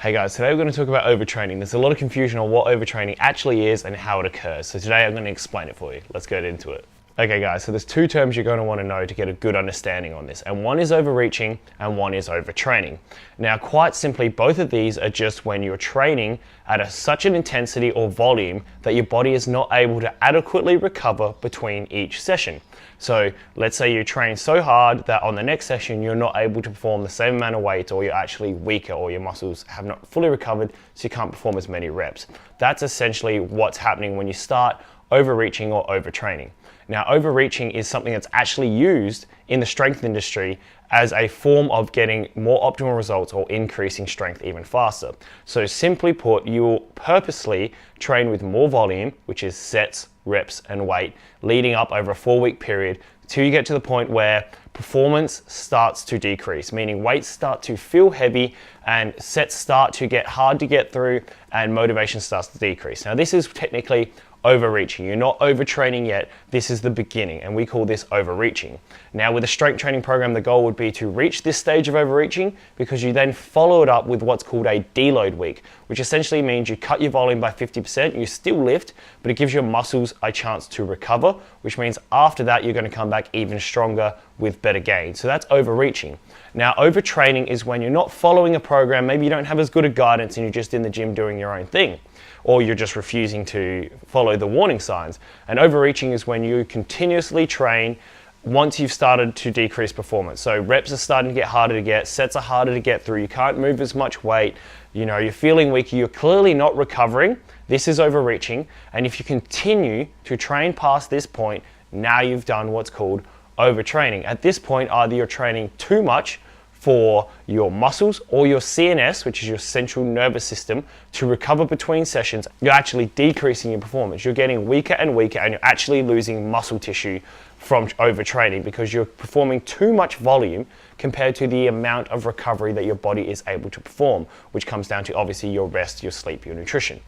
Hey guys, today we're going to talk about overtraining. There's a lot of confusion on what overtraining actually is and how it occurs. So today I'm going to explain it for you. Let's get into it. Okay guys, so there's two terms you're going to want to know to get a good understanding on this. And one is overreaching and one is overtraining. Now quite simply, both of these are just when you're training at such an intensity or volume that your body is not able to adequately recover between each session. So let's say you train so hard that on the next session you're not able to perform the same amount of weight, or you're actually weaker, or your muscles have not fully recovered so you can't perform as many reps. That's essentially what's happening when you start overreaching or overtraining. Now overreaching is something that's actually used in the strength industry as a form of getting more optimal results or increasing strength even faster. So simply put, you will purposely train with more volume, which is sets, reps and weight, leading up over a 4-week period till you get to the point where performance starts to decrease, meaning weights start to feel heavy and sets start to get hard to get through and motivation starts to decrease. Now this is technically overreaching. You're not overtraining yet. This is the beginning and we call this overreaching. Now with a strength training program, the goal would be to reach this stage of overreaching because you then follow it up with what's called a deload week, which essentially means you cut your volume by 50%, you still lift, but it gives your muscles a chance to recover, which means after that you're going to come back even stronger with better gains. So that's overreaching. Now overtraining is when you're not following a program, maybe you don't have as good a guidance and you're just in the gym doing your own thing, or you're just refusing to follow the warning signs. And overreaching is when you continuously train once you've started to decrease performance. So reps are starting to get harder to get, sets are harder to get through, you can't move as much weight, you're feeling weaker, you're clearly not recovering. This is overreaching. And if you continue to train past this point, now you've done what's called overtraining. At this point, either you're training too much for your muscles or your CNS, which is your central nervous system, to recover between sessions. You're actually decreasing your performance. You're getting weaker and weaker and you're actually losing muscle tissue from overtraining because you're performing too much volume compared to the amount of recovery that your body is able to perform, which comes down to obviously your rest, your sleep, your nutrition.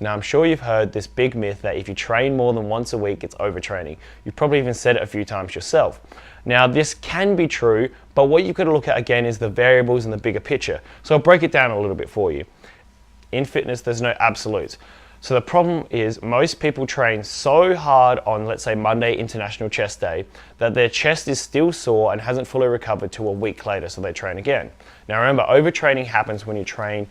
Now I'm sure you've heard this big myth that if you train more than once a week, it's overtraining. You've probably even said it a few times yourself. Now this can be true, but what you've got to look at again is the variables and the bigger picture. So I'll break it down a little bit for you. In fitness, there's no absolutes. So the problem is most people train so hard on, let's say, Monday International Chest Day, that their chest is still sore and hasn't fully recovered till a week later, so they train again. Now remember, overtraining happens when you train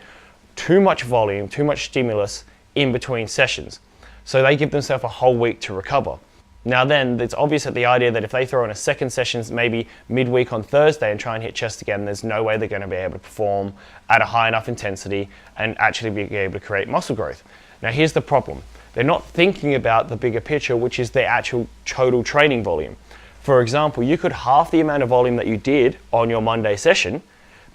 too much volume, too much stimulus in between sessions. So they give themselves a whole week to recover. Now then, it's obvious that the idea that if they throw in a second session maybe midweek on Thursday and try and hit chest again, there's no way they're going to be able to perform at a high enough intensity and actually be able to create muscle growth. Now here's the problem. They're not thinking about the bigger picture, which is the actual total training volume. For example, you could half the amount of volume that you did on your Monday session,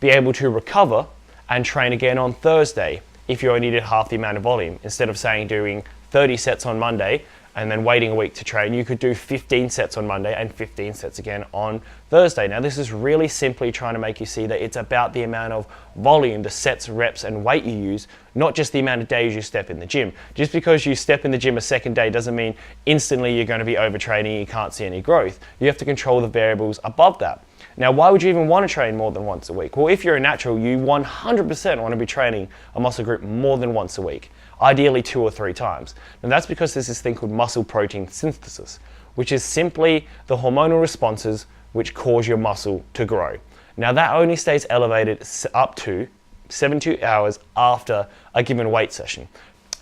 be able to recover and train again on Thursday if you only did half the amount of volume. Instead of saying doing 30 sets on Monday and then waiting a week to train, you could do 15 sets on Monday and 15 sets again on Thursday. Now this is really simply trying to make you see that it's about the amount of volume, the sets, reps and weight you use, not just the amount of days you step in the gym. Just because you step in the gym a second day doesn't mean instantly you're going to be overtraining and you can't see any growth. You have to control the variables above that. Now, why would you even want to train more than once a week? Well, if you're a natural, you 100% want to be training a muscle group more than once a week, ideally 2 or 3 times. And that's because there's this thing called muscle protein synthesis, which is simply the hormonal responses which cause your muscle to grow. Now, that only stays elevated up to 72 hours after a given weight session.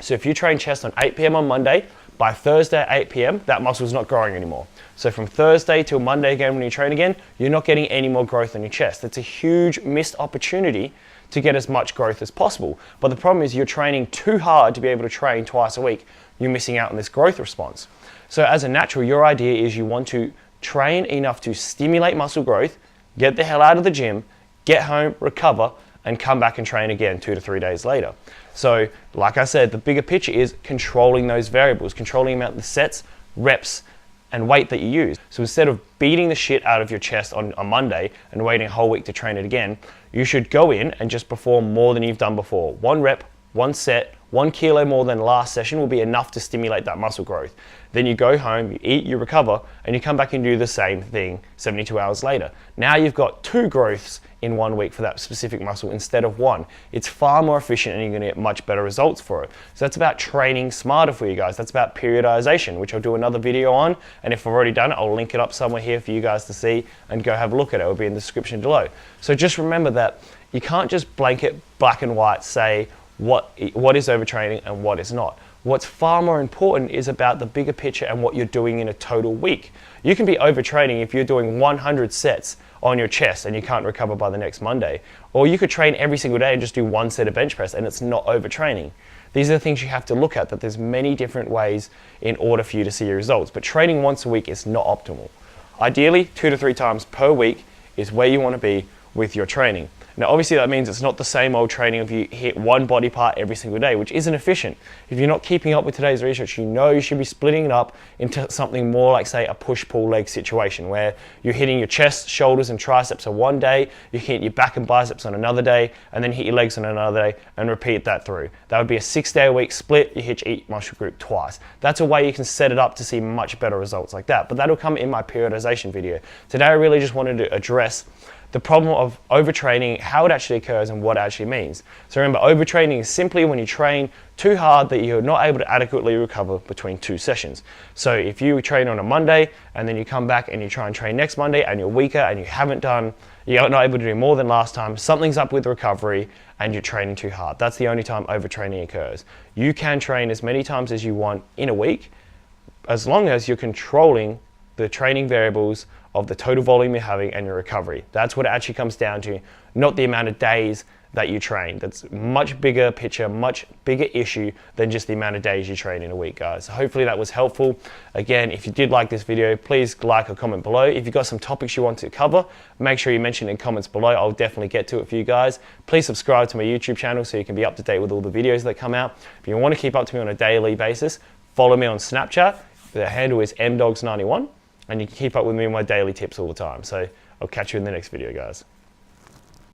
So if you train chest on 8 p.m. on Monday, by Thursday at 8 p.m., that muscle's not growing anymore. So from Thursday till Monday again, when you train again, you're not getting any more growth in your chest. It's a huge missed opportunity to get as much growth as possible. But the problem is you're training too hard to be able to train twice a week. You're missing out on this growth response. So as a natural, your idea is you want to train enough to stimulate muscle growth, get the hell out of the gym, get home, recover, and come back and train again 2 to 3 days later. So like I said, the bigger picture is controlling those variables, controlling the amount of the sets, reps, and weight that you use. So instead of beating the shit out of your chest on Monday and waiting a whole week to train it again, you should go in and just perform more than you've done before. 1 rep, 1 set, 1 kilo more than last session will be enough to stimulate that muscle growth. Then you go home, you eat, you recover, and you come back and do the same thing 72 hours later. Now you've got 2 growths in 1 week for that specific muscle instead of 1. It's far more efficient and you're gonna get much better results for it. So that's about training smarter for you guys. That's about periodization, which I'll do another video on. And if I've already done it, I'll link it up somewhere here for you guys to see and go have a look at it. It'll be in the description below. So just remember that you can't just blanket black and white say what is overtraining and what is not. What's far more important is about the bigger picture and what you're doing in a total week. You can be overtraining if you're doing 100 sets on your chest and you can't recover by the next Monday. Or you could train every single day and just do 1 set of bench press and it's not overtraining. These are the things you have to look at, that there's many different ways in order for you to see your results. But training once a week is not optimal. Ideally, 2 to 3 times per week is where you want to be with your training. Now obviously that means it's not the same old training if you hit 1 body part every single day, which isn't efficient. If you're not keeping up with today's research, you know you should be splitting it up into something more like, say, a push-pull leg situation where you're hitting your chest, shoulders and triceps on one day, you hit your back and biceps on another day, and then hit your legs on another day and repeat that through. That would be a 6-day-a-week split. You hit each muscle group twice. That's a way you can set it up to see much better results like that, but that'll come in my periodization video. Today I really just wanted to address the problem of overtraining, how it actually occurs and what it actually means. So remember, overtraining is simply when you train too hard that you're not able to adequately recover between 2 sessions. So if you train on a Monday and then you come back and you try and train next Monday and you're weaker and you're not able to do more than last time, something's up with the recovery and you're training too hard. That's the only time overtraining occurs. You can train as many times as you want in a week, as long as you're controlling the training variables of the total volume you're having and your recovery. That's what it actually comes down to, not the amount of days that you train. That's much bigger picture, much bigger issue than just the amount of days you train in a week, guys. So hopefully that was helpful. Again, if you did like this video, please like or comment below. If you've got some topics you want to cover, make sure you mention it in comments below. I'll definitely get to it for you guys. Please subscribe to my YouTube channel so you can be up to date with all the videos that come out. If you want to keep up to me on a daily basis, follow me on Snapchat. The handle is mdogs91. And you can keep up with me on my daily tips all the time. So I'll catch you in the next video, guys.